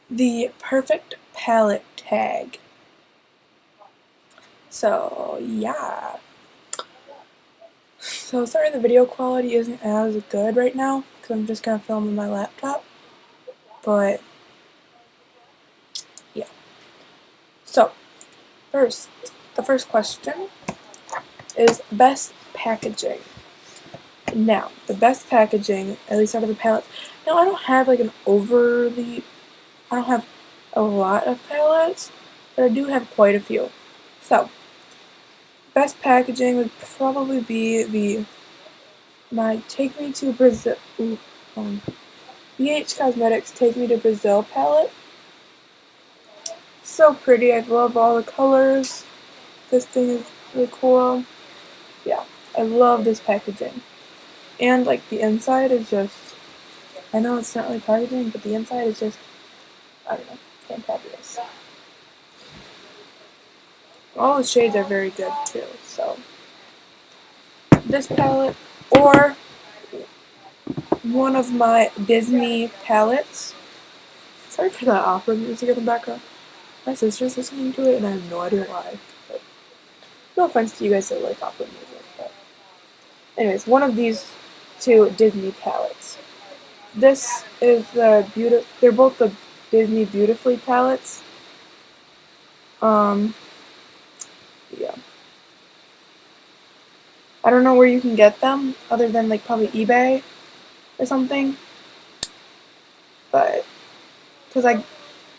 the perfect palette tag. So yeah. So sorry the video quality isn't as good right now because I'm just gonna film on my laptop. But yeah. So the first question is best packaging. Now, the best packaging, at least out of the palettes. Now, I don't have like I don't have a lot of palettes, but I do have quite a few. So, best packaging would probably be my Take Me to Brazil, BH Cosmetics Take Me to Brazil palette. So pretty, I love all the colors. This thing is really cool. Yeah, I love this packaging. And like the inside is just, I know it's not like packaging, but the inside is just, I don't know, fantabulous. All the shades are very good too, so this palette or one of my Disney palettes. Sorry for that opera music in the background. My sister's listening to it and I have no idea why. But no offense to you guys that like opera music, but anyways, one of these two Disney palettes. This is they're both the Disney Beautifully palettes. Yeah. I don't know where you can get them other than like probably eBay or something. But because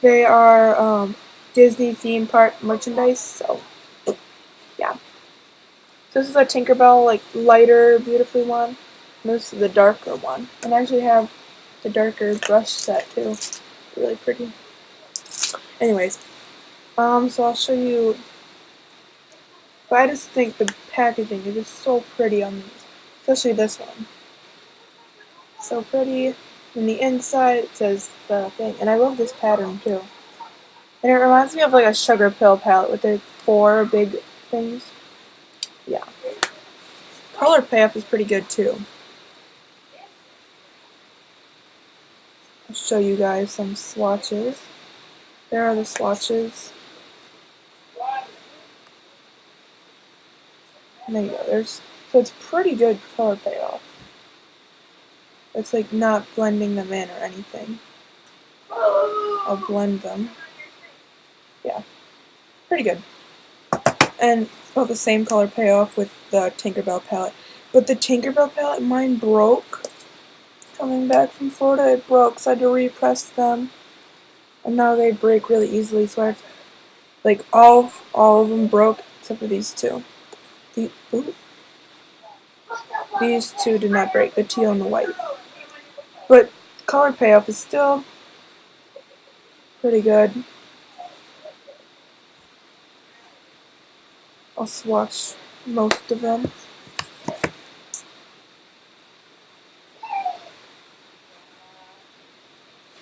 they are Disney theme park merchandise, so yeah. So this is a Tinkerbell like lighter, beautifully one. And this is the darker one, and I actually have the darker brush set too. Really pretty. Anyways, so I'll show you. But I just think the packaging is just so pretty on these, especially this one. So pretty. On the inside it says the thing, and I love this pattern too. And it reminds me of like a sugar pill palette with the 4 big things. Yeah. Color payoff is pretty good too. I'll show you guys some swatches. There are the swatches. And there you go. So it's pretty good color payoff. It's like not blending them in or anything. I'll blend them. Yeah. Pretty good. And about the same color payoff with the Tinkerbell palette. But the Tinkerbell palette, mine broke. Coming back from Florida, it broke, so I had to repress them. And now they break really easily, so I've, like, all of them broke except for these two. These two did not break, the teal and the white. But color payoff is still pretty good. I'll swatch most of them.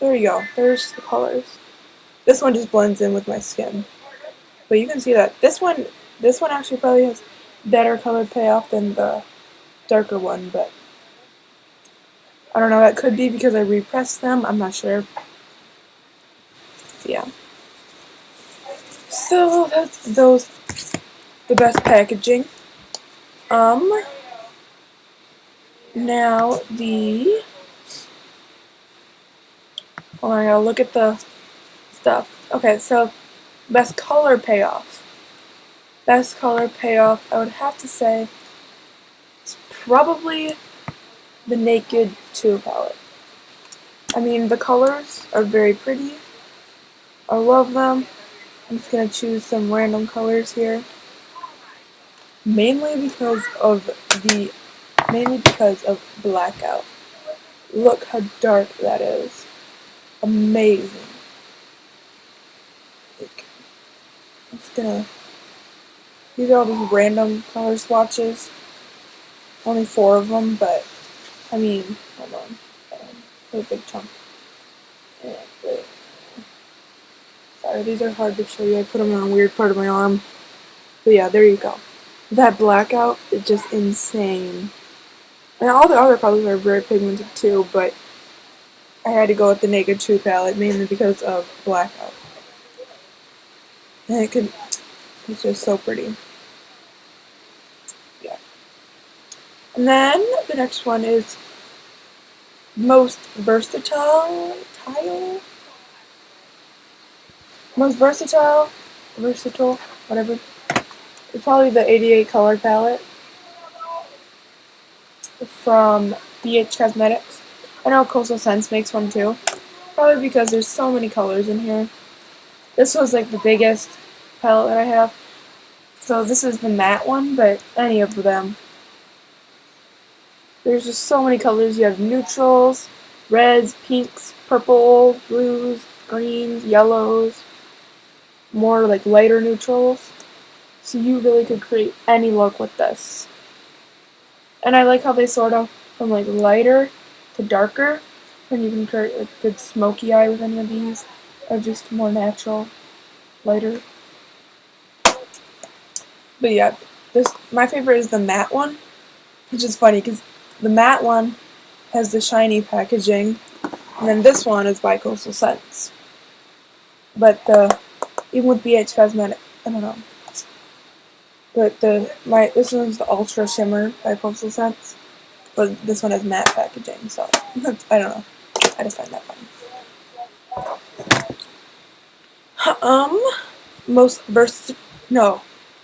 There you go. There's the colors. This one just blends in with my skin. But you can see that this one actually probably has better color payoff than the darker one, but I don't know, that could be because I repressed them, I'm not sure. Yeah. So that's the best packaging. Now hold on, I gotta look at the stuff. Okay, so best color payoff. Best color payoff, I would have to say it's probably the Naked 2 palette. I mean, the colors are very pretty. I love them. I'm just gonna choose some random colors here. Mainly because of blackout. Look how dark that is. Amazing. I'm just gonna. These are all these random color swatches. Only 4 of them, but I mean, hold on. A big chunk. Yeah, sorry, these are hard to show you. I put them on a weird part of my arm. But yeah, there you go. That blackout is just insane. And all the other colors are very pigmented too, but I had to go with the Naked Truth palette mainly because of Blackout. And it's just so pretty. Yeah. And then the next one is most versatile, whatever. It's probably the 88 color palette from BH Cosmetics. I know Coastal Scents makes one too. Probably because there's so many colors in here. This was like the biggest palette that I have. So this is the matte one, but any of them. There's just so many colors. You have neutrals, reds, pinks, purples, blues, greens, yellows, more like lighter neutrals. So you really could create any look with this. And I like how they sort of from like lighter to darker, and you can create like a good smoky eye with any of these, or just more natural, lighter. But yeah, my favorite is the matte one, which is funny because the matte one has the shiny packaging, and then this one is by Coastal Scents. But even with BH Cosmetics, I don't know. But this one's the Ultra Shimmer by Coastal Scents, but this one has matte packaging, so I don't know. I just find that funny.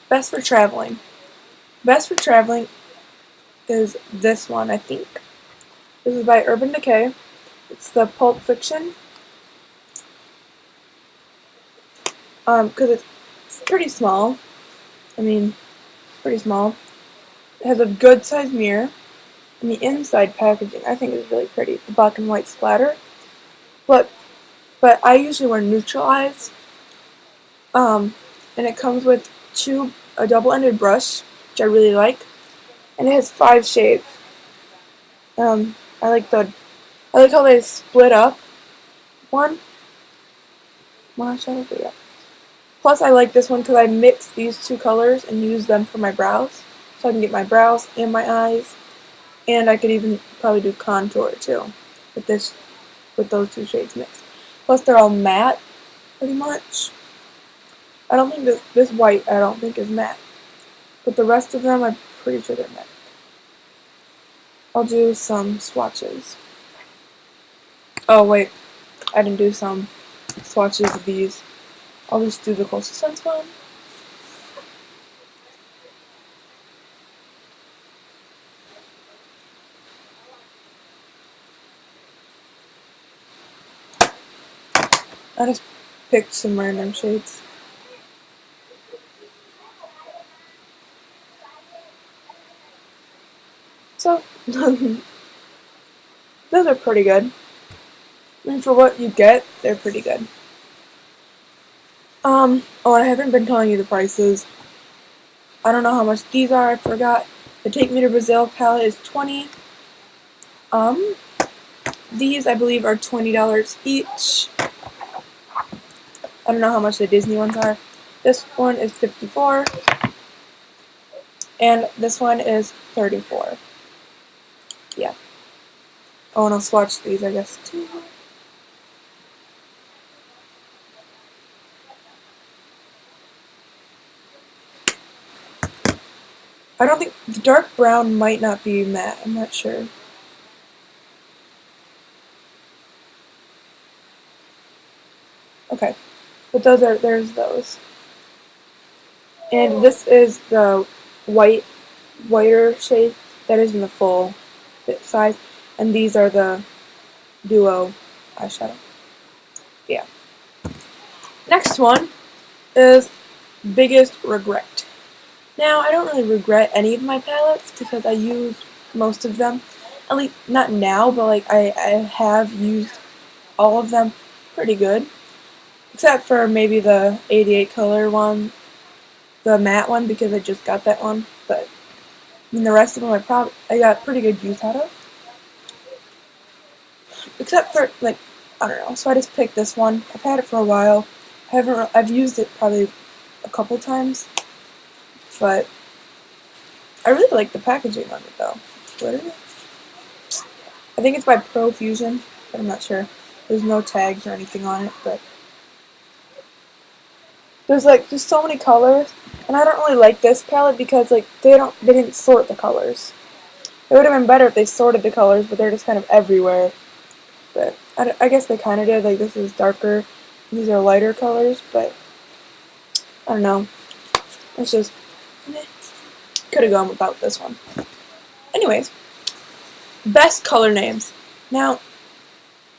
Best for traveling. Best for traveling is this one, I think. This is by Urban Decay. It's the Pulp Fiction. Because it's pretty small. I mean, pretty small. It has a good sized mirror. And the inside packaging, I think, is really pretty. The black and white splatter. But I usually wear neutral eyes. And it comes with a double-ended brush, which I really like. And it has 5 shades. I like how they split up one eyeshadow, but yeah. Plus, I like this one because I mix these 2 colors and use them for my brows. So I can get my brows and my eyes. And I could even probably do contour too with those 2 shades mixed. Plus, they're all matte, pretty much. I don't think this white, I don't think is matte. But the rest of them, I'm pretty sure they're matte. I'll do some swatches. Oh, wait. I didn't do some swatches of these. I'll just do the Coastal Scents one. I just picked some random shades. So, those are pretty good. I mean, for what you get, they're pretty good. Oh, and I haven't been telling you the prices. I don't know how much these are, I forgot. The Take Me to Brazil palette is $20. These, I believe, are $20 each. I don't know how much the Disney ones are. This one is $54. And this one is $34. Yeah. Oh, and I'll swatch these, I guess, too. I don't think the dark brown might not be matte. I'm not sure. Okay, but there's those. And this is the whiter shade that is in the full size, and these are the duo eyeshadow. Yeah. Next one is biggest regret. Now, I don't really regret any of my palettes because I use most of them. At least, not now, but like I have used all of them pretty good. Except for maybe the 88 color one, the matte one, because I just got that one. But I mean, the rest of them I got pretty good use out of. Except for, like, I don't know, so I just picked this one. I've had it for a while. I've used it probably a couple times. But I really like the packaging on it, though. What is it? I think it's by Profusion. but I'm not sure. There's no tags or anything on it, but there's like just so many colors, and I don't really like this palette because like they didn't sort the colors. It would have been better if they sorted the colors, but they're just kind of everywhere. But I guess they kind of did. Like this is darker, these are lighter colors, but I don't know. It's just could have gone without this one. Anyways, best color names. Now,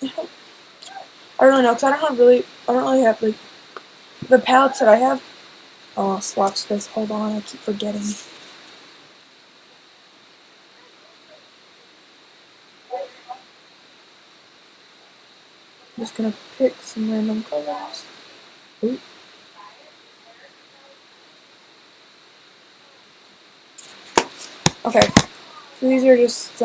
I don't really know because I don't really have like the palettes that I have. Oh, I'll swatch this. Hold on, I keep forgetting. I'm just gonna pick some random colors. Ooh. Okay, so these are just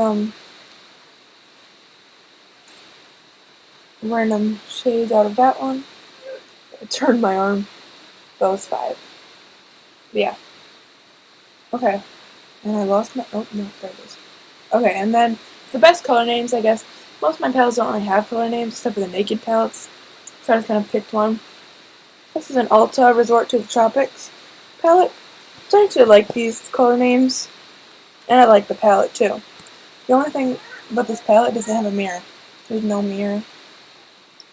random shades out of that one. I turned my arm. Those 5. But yeah. Okay. And I lost my. Oh no, there it is. Okay, and then the best color names, I guess. Most of my palettes don't really have color names except for the Naked palettes. So I just kind of picked one. This is an Ulta Resort to the Tropics palette. So I actually like these color names. And I like the palette too. The only thing about this palette doesn't have a mirror. There's no mirror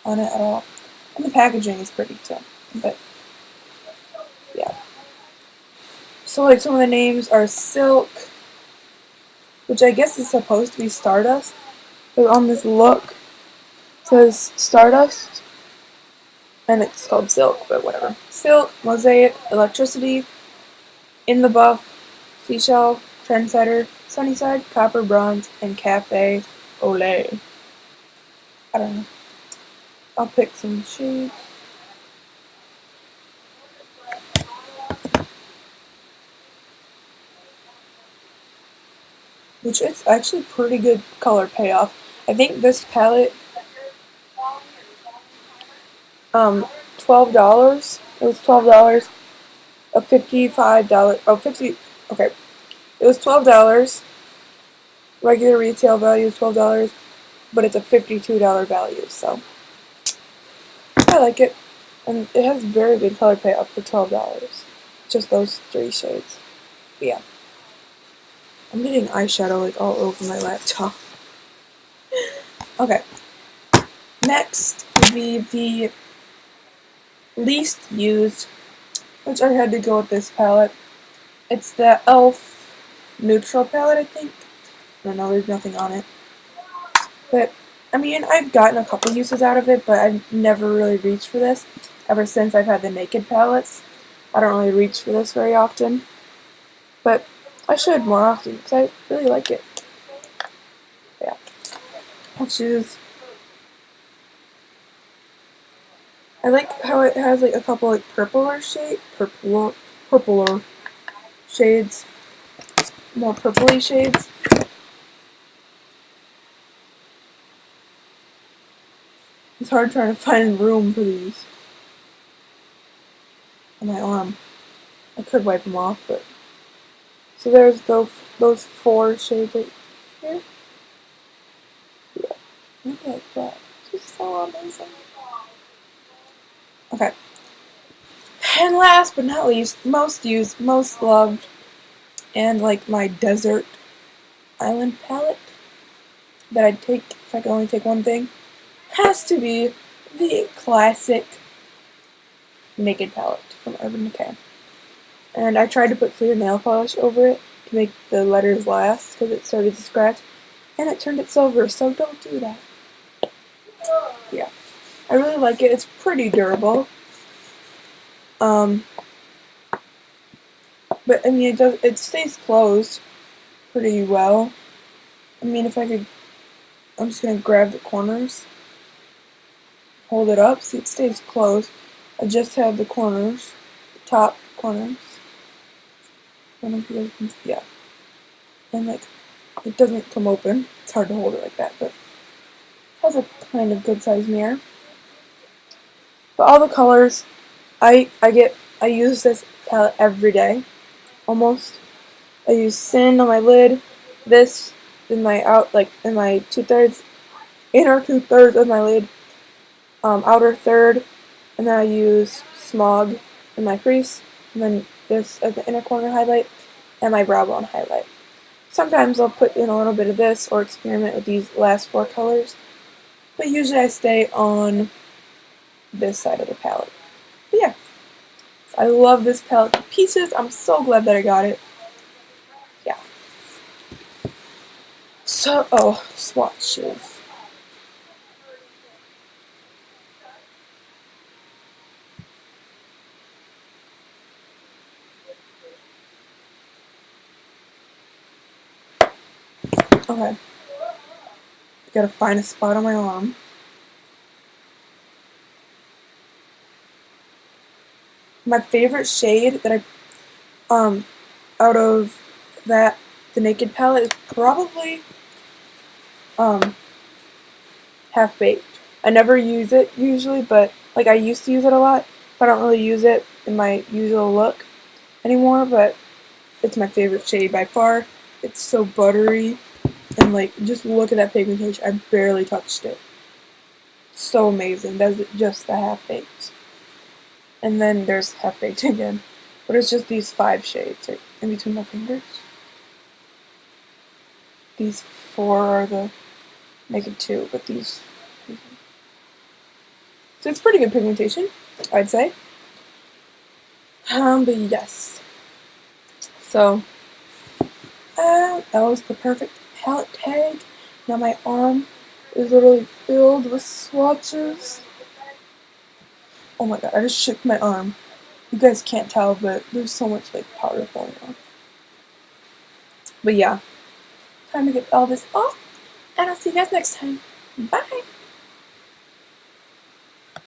on it at all. And the packaging is pretty too. But yeah. So like some of the names are Silk, which I guess is supposed to be Stardust. But on this look it says Stardust. And it's called Silk, but whatever. Silk, Mosaic, Electricity, In the Buff, Seashell, Trendsetter, Sunnyside, Copper Bronze, and Cafe Olay. I don't know. I'll pick some shades. Which is actually pretty good color payoff. I think this palette, $12. It was $12. A $55. Oh, 50. Okay. It was $12. Regular retail value is $12, but it's a $52 value, so I like it. And it has very good color payoff for $12. Just those 3 shades. But yeah. I'm getting eyeshadow like all over my laptop. Okay. Next would be the least used, which I had to go with this palette. It's the e.l.f. neutral palette, I think. I don't know, there's nothing on it. But, I mean, I've gotten a couple uses out of it, but I've never really reached for this. Ever since I've had the Naked palettes, I don't really reach for this very often. But I should more often, because I really like it. Yeah. I'll choose. I like how it has like a couple like purpler shades, more purpley shades. It's hard trying to find room for these on my arm. I could wipe them off, but so there's those 4 shades right here. Yeah, look at that. It's just so amazing. Okay. And last but not least, most used, most loved, and like my desert island palette that I'd take if I could only take one thing, has to be the classic Naked palette from Urban Decay. And I tried to put clear nail polish over it to make the letters last because it started to scratch, and it turned it silver, so don't do that. Yeah. I really like it. It's pretty durable. But I mean, it stays closed pretty well. I mean, if I could, I'm just gonna grab the corners, hold it up, see it stays closed. I just have the corners, the top corners. I don't know if you guys can see, yeah. And like, it doesn't come open. It's hard to hold it like that, but it has a kind of good size mirror. But all the colors, I use this palette every day, almost. I use Sin on my lid, this in my in my 2/3, inner 2/3 of my lid, outer third, and then I use Smog in my crease, and then this as the inner corner highlight, and my brow bone highlight. Sometimes I'll put in a little bit of this or experiment with these last 4 colors, but usually I stay on this side of the palette. But yeah, I love this palette to pieces. I'm so glad that I got it. Yeah. So, oh, swatches. Okay. Gotta find a spot on my arm. My favorite shade that out of that, the Naked palette is probably, Half Baked. I never use it usually, but, like, I used to use it a lot, but I don't really use it in my usual look anymore, but it's my favorite shade by far. It's so buttery, and, like, just look at that pigmentation. I barely touched it. So amazing. That's just the Half Baked. And then there's Half Baked again. But it's just these 5 shades right in between my fingers. These 4 are the Naked 2, but these. So it's pretty good pigmentation, I'd say. But yes. So, that was the perfect palette tag. Now my arm is literally filled with swatches. Oh my god, I just shook my arm. You guys can't tell, but there's so much, like, powder falling off. But yeah, time to get all this off, and I'll see you guys next time. Bye!